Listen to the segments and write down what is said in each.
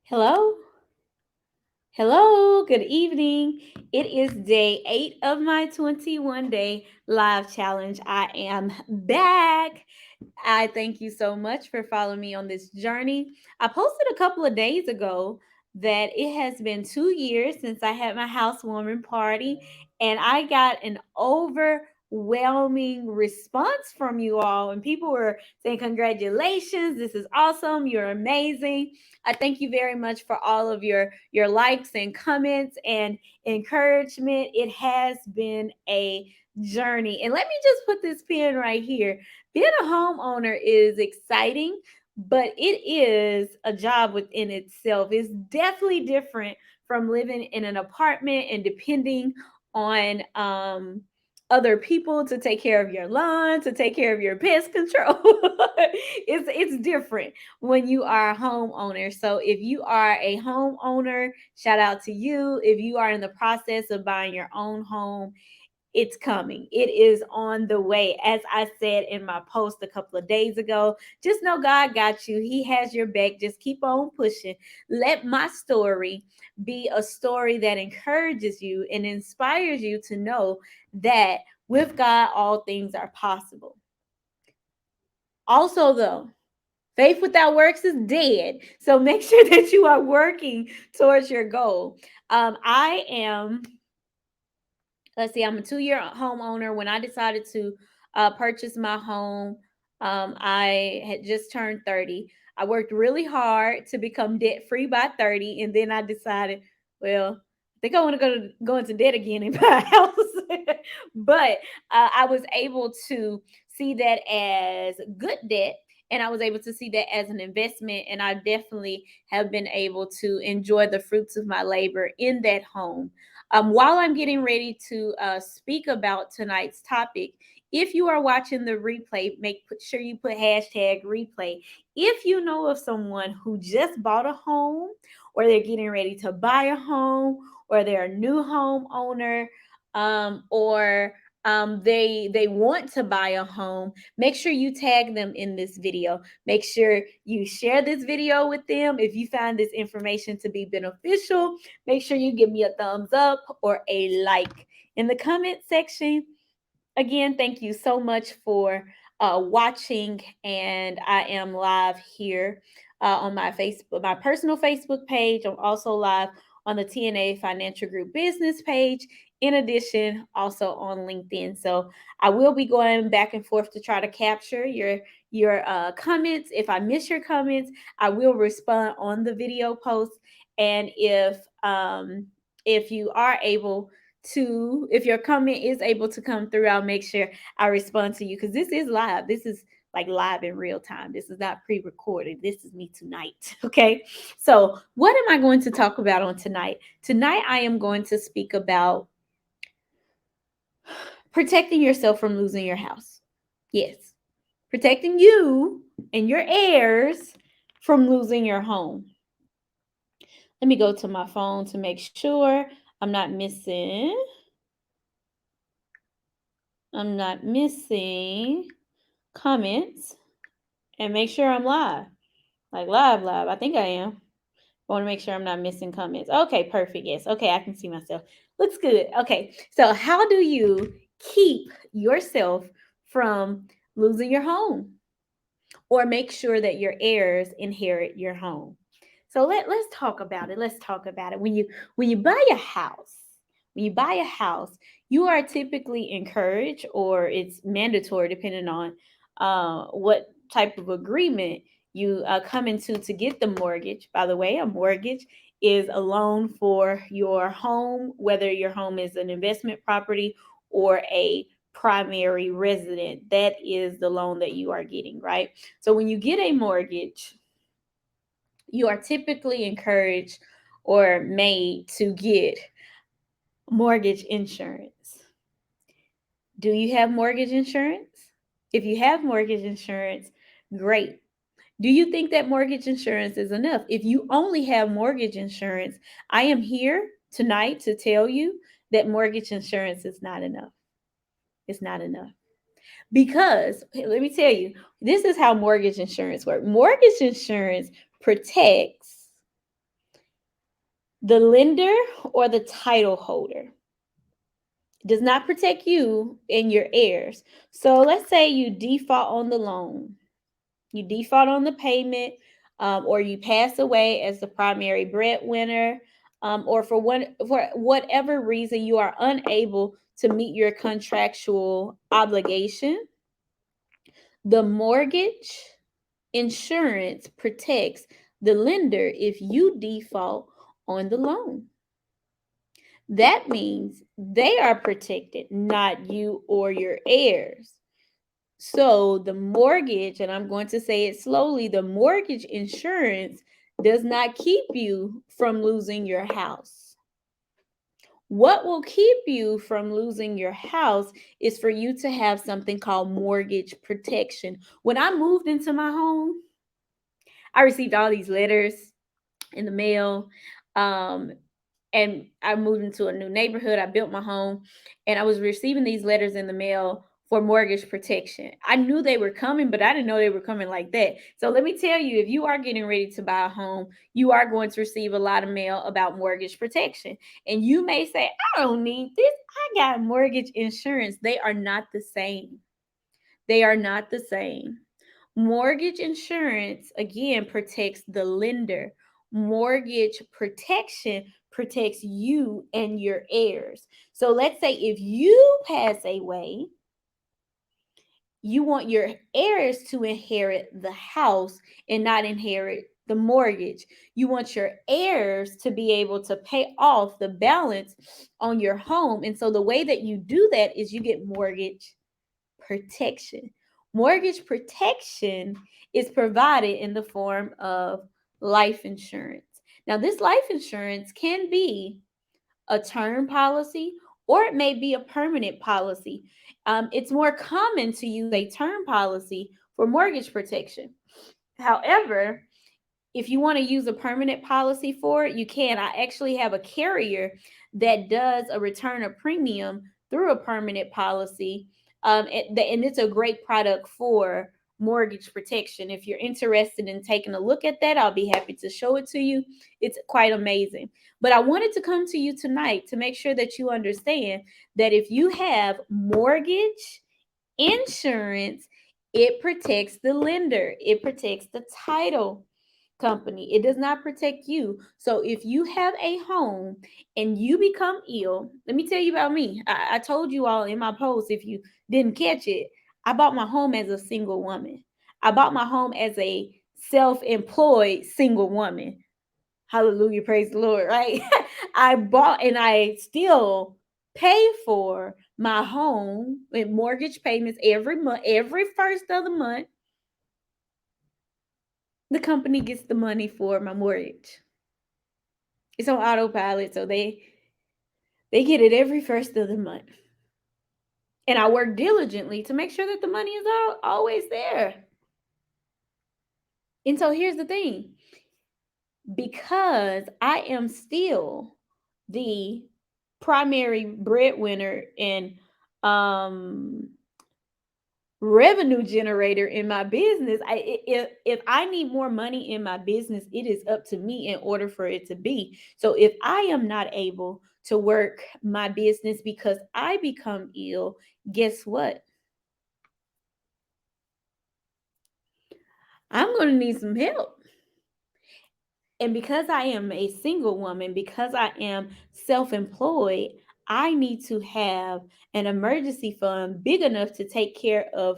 Hello? Hello, good evening. It is day 8 of my 21-day live challenge. I am back. I thank you so much for following me on this journey. I posted a couple of days ago that it has been 2 years since I had my housewarming party, and I got an overwhelming response from you all. And people were saying, "Congratulations, this is awesome, you're amazing." I thank you very much for all of your likes and comments and encouragement. It has been a journey. And let me just put this pin right here. Being a homeowner is exciting, but it is a job within itself. It's definitely different from living in an apartment and depending on other people to take care of your lawn, to take care of your pest control. It's different when you are a homeowner. So if you are a homeowner, shout out to you. If you are in the process of buying your own home, it's coming. It is on the way. As I said in my post a couple of days ago, just know God got you. He has your back. Just keep on pushing. Let my story be a story that encourages you and inspires you to know that with God, all things are possible. Also, though, faith without works is dead. So make sure that you are working towards your goal. I am, let's see, I'm a 2 year homeowner. When I decided to purchase my home, I had just turned 30. I worked really hard to become debt free by 30. And then I decided, well, I think I want to go into debt again and buy a house. But I was able to see that as good debt. And I was able to see that as an investment. And I definitely have been able to enjoy the fruits of my labor in that home. While I'm getting ready to speak about tonight's topic, if you are watching the replay, sure you put hashtag replay. If you know of someone who just bought a home, or they're getting ready to buy a home, or they're a new homeowner, or they want to buy a home, make sure you tag them in this video. Make sure you share this video with them. If you find this information to be beneficial, make sure you give me a thumbs up or a like in the comment section. Again, thank you so much for watching, and I am live here on my Facebook, my personal Facebook page. I'm also live on the TNA Financial Group business page. In addition, also on LinkedIn. So I will be going back and forth to try to capture your comments. If I miss your comments, I will respond on the video post. And if you are able to, if your comment is able to come through, I'll make sure I respond to you, because this is live. This is like live in real time. This is not pre-recorded. This is me tonight. Okay. So what am I going to talk about on tonight? Tonight I am going to speak about protecting yourself from losing your house. Yes. Protecting you and your heirs from losing your home. Let me go to my phone to make sure I'm not missing. I'm not missing comments, and make sure I'm live. Like live. I think I am. I want to make sure I'm not missing comments. Okay, perfect. Yes. Okay, I can see myself. Looks good. Okay. So, how do you keep yourself from losing your home, or make sure that your heirs inherit your home? So let's talk about it. Let's talk about it. When you buy a house, when you buy a house, you are typically encouraged, or it's mandatory, depending on what type of agreement you come into to get the mortgage. By the way, a mortgage is a loan for your home, whether your home is an investment property or a primary resident. That is the loan that you are getting, right? So when you get a mortgage, you are typically encouraged or made to get mortgage insurance. Do you have mortgage insurance? If you have mortgage insurance, great. Do you think that mortgage insurance is enough? If you only have mortgage insurance, I am here tonight to tell you that mortgage insurance is not enough. It's not enough. Because let me tell you, this is how mortgage insurance works. Mortgage insurance protects The lender or the title holder does not protect you and your heirs. So let's say you default on the loan, you default on the payment, or you pass away as the primary breadwinner, or for whatever reason you are unable to meet your contractual obligation. The mortgage insurance protects the lender if you default on the loan. That means they are protected, not you or your heirs. So the mortgage, and I'm going to say it slowly, the mortgage insurance does not keep you from losing your house. What will keep you from losing your house is for you to have something called mortgage protection. When I moved into my home, I received all these letters in the mail. Um, and I moved into a new neighborhood. I built my home, and I was receiving these letters in the mail for mortgage protection. I knew they were coming, but I didn't know they were coming like that. So let me tell you, if you are getting ready to buy a home, you are going to receive a lot of mail about mortgage protection. And you may say, I don't need this. I got mortgage insurance. They are not the same. They are not the same. Mortgage insurance, again, protects the lender. Mortgage protection protects you and your heirs. So let's say if you pass away, you want your heirs to inherit the house and not inherit the mortgage. You want your heirs to be able to pay off the balance on your home. And so the way that you do that is you get mortgage protection. Mortgage protection is provided in the form of life insurance. Now, this life insurance can be a term policy or it may be a permanent policy. It's more common to use a term policy for mortgage protection. However, if you want to use a permanent policy for it, you can. I actually have a carrier that does a return of premium through a permanent policy. And it's a great product for mortgage protection. If you're interested in taking a look at that, I'll be happy to show it to you. It's quite amazing. But I wanted to come to you tonight to make sure that you understand that if you have mortgage insurance, it protects the lender, it protects the title company. It does not protect you. So if you have a home and you become ill, let me tell you about me. I told you all in my post, if you didn't catch it, I bought my home as a single woman. I bought my home as a self-employed single woman. Hallelujah, praise the Lord, right? I bought and I still pay for my home with mortgage payments every month, every first of the month. The company gets the money for my mortgage. It's on autopilot, so they get it every first of the month. And I work diligently to make sure that the money is always there. And so here's the thing. Because I am still the primary breadwinner and um revenue generator in my business, if I need more money in my business, it is up to me in order for it to be. So if I am not able to work my business because I become ill, guess what? I'm going to need some help. And because I am a single woman, because I am self-employed, I need to have an emergency fund big enough to take care of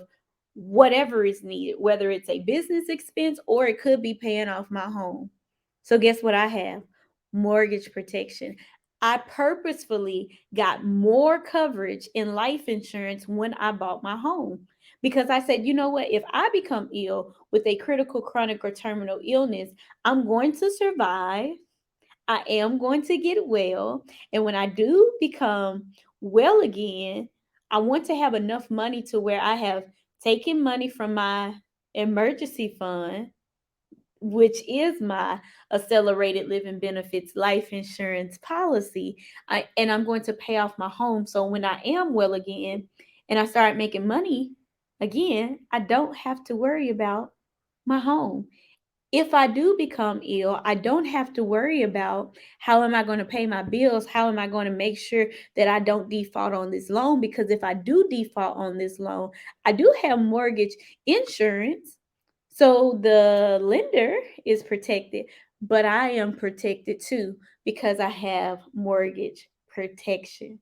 whatever is needed, whether it's a business expense or it could be paying off my home. So guess what I have? Mortgage protection. I purposefully got more coverage in life insurance when I bought my home because I said, you know what? If I become ill with a critical, chronic, or terminal illness, I'm going to survive. I am going to get well. And when I do become well again, I want to have enough money to where I have taken money from my emergency fund, which is my accelerated living benefits life insurance policy. And I'm going to pay off my home. So when I am well again and I start making money again, I don't have to worry about my home. If I do become ill, I don't have to worry about how am I going to pay my bills? How am I going to make sure that I don't default on this loan? Because if I do default on this loan, I do have mortgage insurance. So the lender is protected, but I am protected too because I have mortgage protection.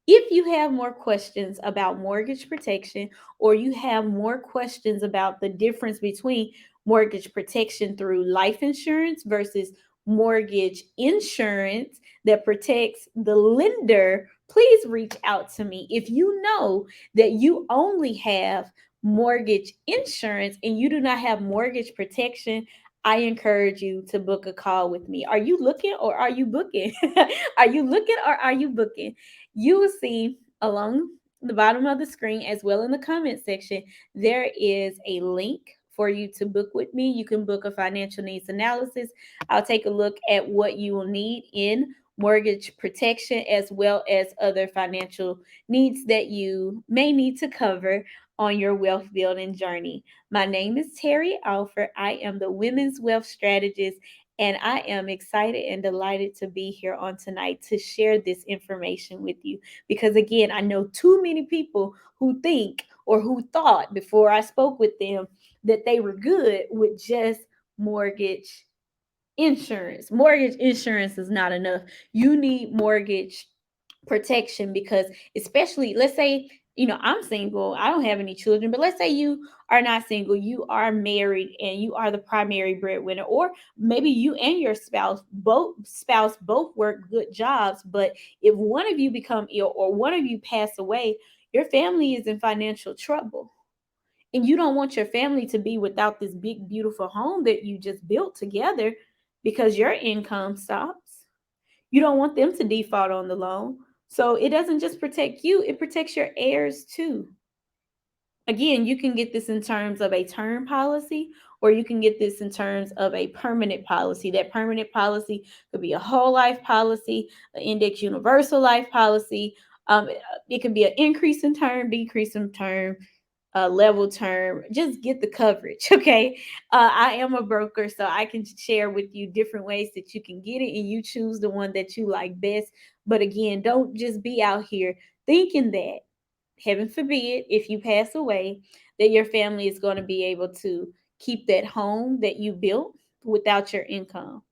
If you have more questions about mortgage protection, or you have more questions about the difference between mortgage protection through life insurance versus mortgage insurance that protects the lender, please reach out to me. If you know that you only have mortgage insurance and you do not have mortgage protection, I encourage you to book a call with me. Are you looking or are you booking? Are you looking or are you booking? You will see along the bottom of the screen, as well in the comment section, there is a link for you to book with me. You can book a financial needs analysis. I'll take a look at what you will need in mortgage protection, as well as other financial needs that you may need to cover on your wealth building journey. My name is Terry Alford. I am the Women's Wealth Strategist, and I am excited and delighted to be here on tonight to share this information with you. Because again, I know too many people who think or who thought before I spoke with them that they were good with just mortgage insurance. Mortgage insurance is not enough. You need mortgage protection because, especially, let's say, I'm single, I don't have any children, but let's say you are not single, you are married and you are the primary breadwinner, or maybe you and your spouse both work good jobs, but if one of you become ill or one of you pass away, your family is in financial trouble. And you don't want your family to be without this big, beautiful home that you just built together because your income stops. You don't want them to default on the loan. So it doesn't just protect you, it protects your heirs too. Again, you can get this in terms of a term policy, or you can get this in terms of a permanent policy. That permanent policy could be a whole life policy, an index universal life policy. It could be an increase in term, decrease in term, level term. Just get the coverage. Okay. I am a broker, so I can share with you different ways that you can get it, and you choose the one that you like best. But again, don't just be out here thinking that, heaven forbid, if you pass away, that your family is going to be able to keep that home that you built without your income.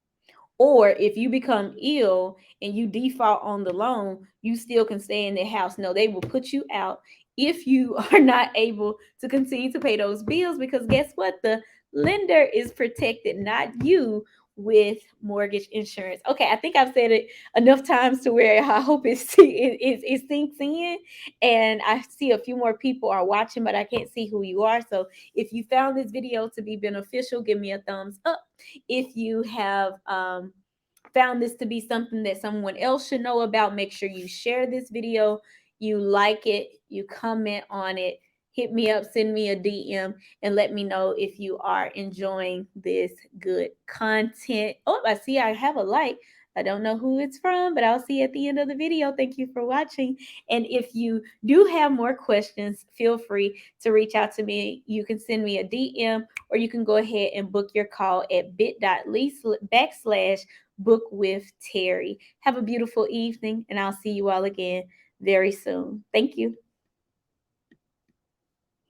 Or if you become ill and you default on the loan, you still can stay in the house. No, they will put you out if you are not able to continue to pay those bills, because guess what? The lender is protected, not you, with mortgage insurance. Okay, I think I've said it enough times to where I hope it sinks in. And I see a few more people are watching, but I can't see who you are. So if you found this video to be beneficial, give me a thumbs up. If you have found this to be something that someone else should know about, make sure you share this video, you like it, you comment on it, hit me up, send me a DM, and let me know if you are enjoying this good content. Oh, I see I have a like. I don't know who it's from, but I'll see you at the end of the video. Thank you for watching. And if you do have more questions, feel free to reach out to me. You can send me a DM, or you can go ahead and book your call at bit.ly/book with Terry. Have a beautiful evening, and I'll see you all again very soon. Thank you.